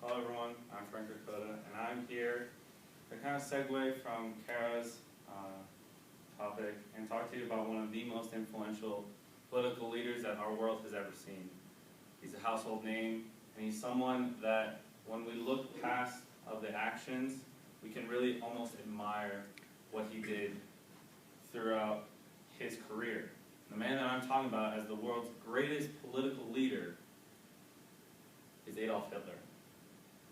Hello everyone, I'm Ricotta, and I'm here to kind of segue from Kara's topic and talk to you about one of the most influential political leaders that our world has ever seen. He's a household name, and he's someone that when we look past of the actions, we can really almost admire what he did throughout his career. The man that I'm talking about as the world's greatest political leader is Adolf Hitler.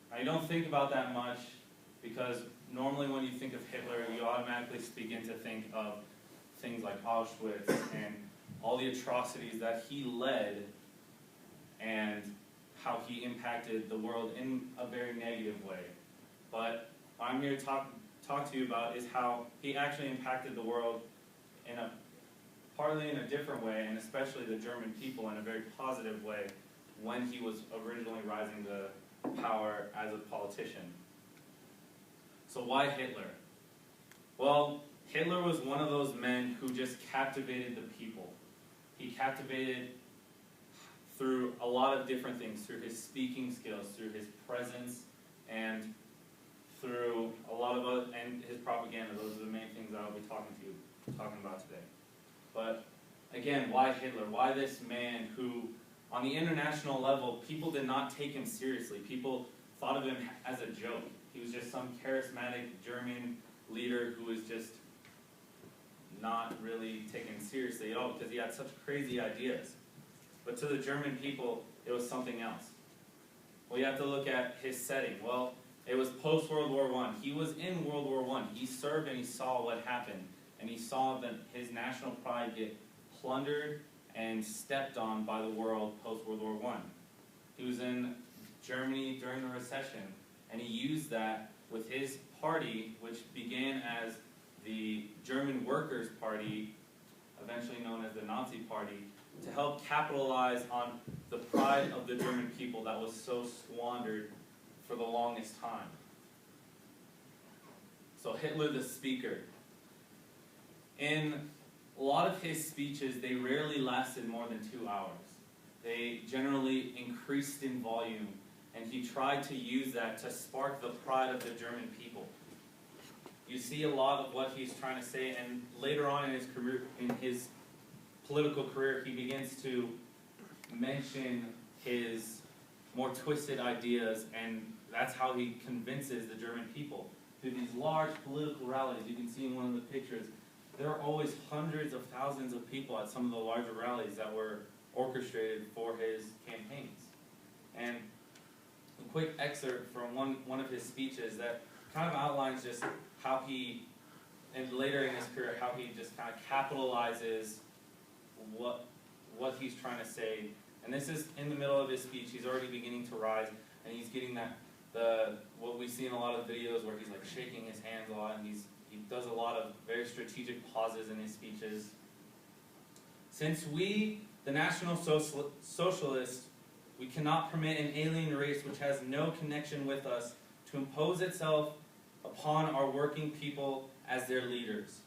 Now, you don't think about that much because normally when you think of Hitler, you automatically begin to think of things like Auschwitz and all the atrocities that he led and how he impacted the world in a very negative way. But what I'm here to talk to you about is how he actually impacted the world partly in a different way, and especially the German people in a very positive way when he was originally rising to power as a politician. So why Hitler? Well, Hitler was one of those men who just captivated the people. He captivated through a lot of different things, through his speaking skills, through his presence, and through a lot of other, and his propaganda. Those are the main things I'll be talking about today. But again, why Hitler? Why this man who, on the international level, people did not take him seriously. People thought of him as a joke. He was just some charismatic German leader who was just not really taken seriously at all because he had such crazy ideas. But to the German people, it was something else. Well, you have to look at his setting. Well, it was post-World War I. He was in World War I. He served and he saw what happened. And he saw that his national pride get plundered and stepped on by the world post-World War I. He was in Germany during the recession, and he used that with his party, which began as the German Workers' Party, eventually known as the Nazi Party, to help capitalize on the pride of the German people that was so squandered for the longest time. So Hitler the speaker. In a lot of his speeches, they rarely lasted more than 2 hours. They generally increased in volume, and he tried to use that to spark the pride of the German people. You see a lot of what he's trying to say, and later on in his career, in his political career, he begins to mention his more twisted ideas, and that's how he convinces the German people. Through these large political rallies, you can see in one of the pictures, there are always hundreds of thousands of people at some of the larger rallies that were orchestrated for his campaigns. And a quick excerpt from one of his speeches that kind of outlines just how he, and later in his career, how he just kind of capitalizes what he's trying to say. And this is in the middle of his speech. He's already beginning to rise, and he's getting what we see in a lot of videos where he's like shaking his hands a lot, and he does a lot of very strategic pauses in his speeches. Since we, the National Socialists, we cannot permit an alien race which has no connection with us to impose itself upon our working people as their leaders.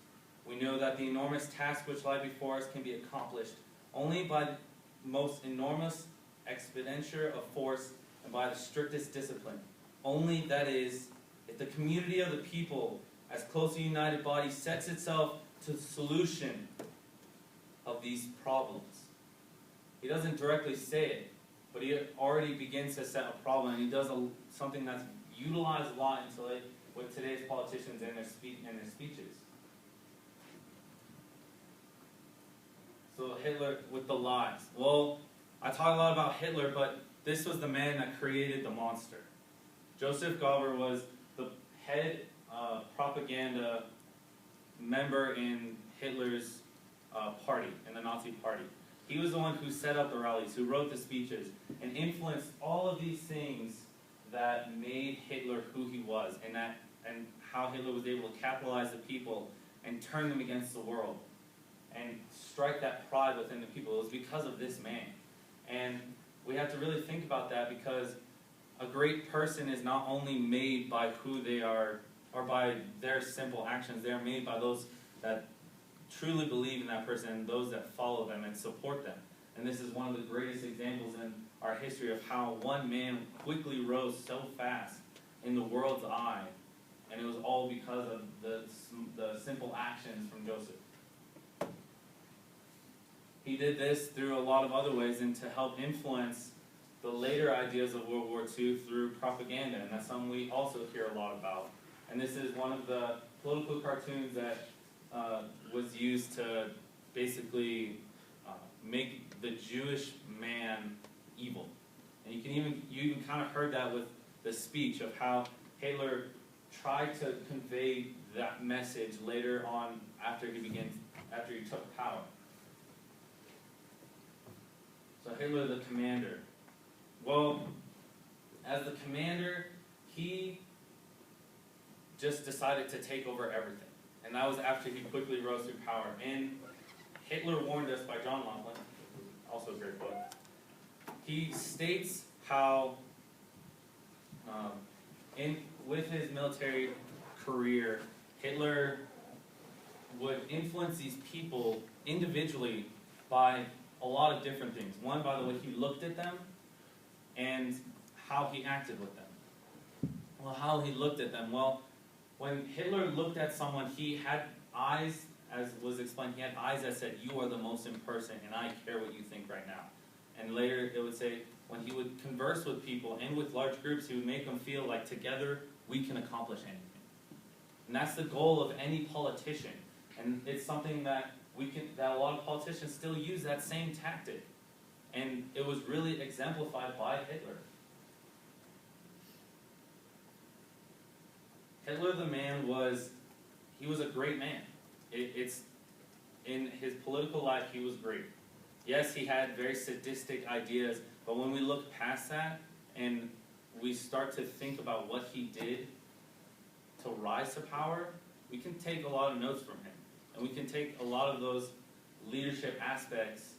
We know that the enormous tasks which lie before us can be accomplished only by the most enormous expenditure of force and by the strictest discipline. Only, that is, if the community of the people as closely united body sets itself to the solution of these problems. He doesn't directly say it, but he already begins to set a problem, and he does something that's utilized a lot with today's politicians in their speeches. So Hitler with the lies. Well, I talk a lot about Hitler, but this was the man that created the monster. Joseph Goebbels was the head propaganda member in Hitler's party, in the Nazi party. He was the one who set up the rallies, who wrote the speeches, and influenced all of these things that made Hitler who he was, and how Hitler was able to capitalize the people and turn them against the world, and strike that pride within the people. It was because of this man. And we have to really think about that, because a great person is not only made by who they are, or by their simple actions. They are made by those that truly believe in that person and those that follow them and support them. And this is one of the greatest examples in our history of how one man quickly rose so fast in the world's eye, and it was all because of the simple actions from Joseph. He did this through a lot of other ways and to help influence the later ideas of World War II through propaganda, and that's something we also hear a lot about. And this is one of the political cartoons that was used to basically make the Jewish man evil. And you even kind of heard that with the speech of how Hitler tried to convey that message later on after he took power. So Hitler, the commander. Well, as the commander, he just decided to take over everything. And that was after he quickly rose through power. And Hitler Warned Us by John Laughlin, also a great book. He states how, with his military career, Hitler would influence these people individually by a lot of different things. One, by the way he looked at them, and how he acted with them. Well, how he looked at them. Well, when Hitler looked at someone, he had eyes, as was explained, he had eyes that said, "You are the most important, and I care what you think right now." And later it would say, when he would converse with people and with large groups, he would make them feel like together we can accomplish anything. And that's the goal of any politician. And it's something that that a lot of politicians still use that same tactic. And it was really exemplified by Hitler. Hitler the man he was a great man. In his political life, he was great. Yes, he had very sadistic ideas, but when we look past that and we start to think about what he did to rise to power, we can take a lot of notes from him. And we can take a lot of those leadership aspects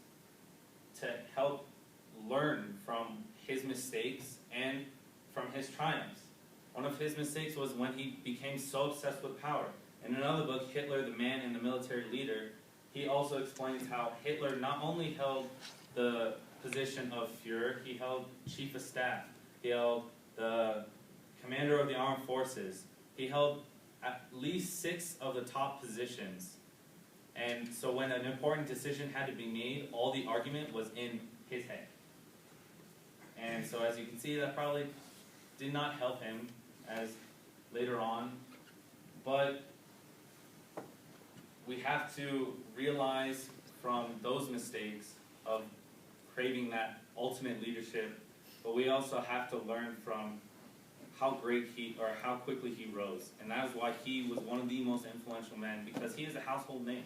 to help learn from his mistakes and from his triumphs. One of his mistakes was when he became so obsessed with power. In another book, Hitler, the Man and the Military Leader, he also explains how Hitler not only held the position of Führer, he held Chief of Staff, he held the Commander of the Armed Forces, he held at least 6 of the top positions. And so when an important decision had to be made, all the argument was in his head. And so as you can see, that probably did not help him as later on. But we have to realize from those mistakes of craving that ultimate leadership, but we also have to learn from how quickly he rose. And that is why he was one of the most influential men, because he is a household name.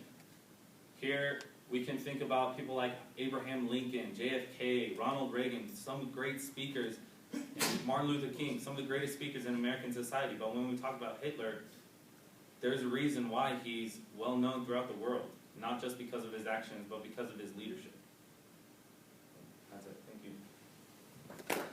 Here we can think about people like Abraham Lincoln, JFK, Ronald Reagan, some great speakers, and Martin Luther King, some of the greatest speakers in American society. But when we talk about Hitler, there's a reason why he's well known throughout the world, not just because of his actions, but because of his leadership. That's it. Thank you.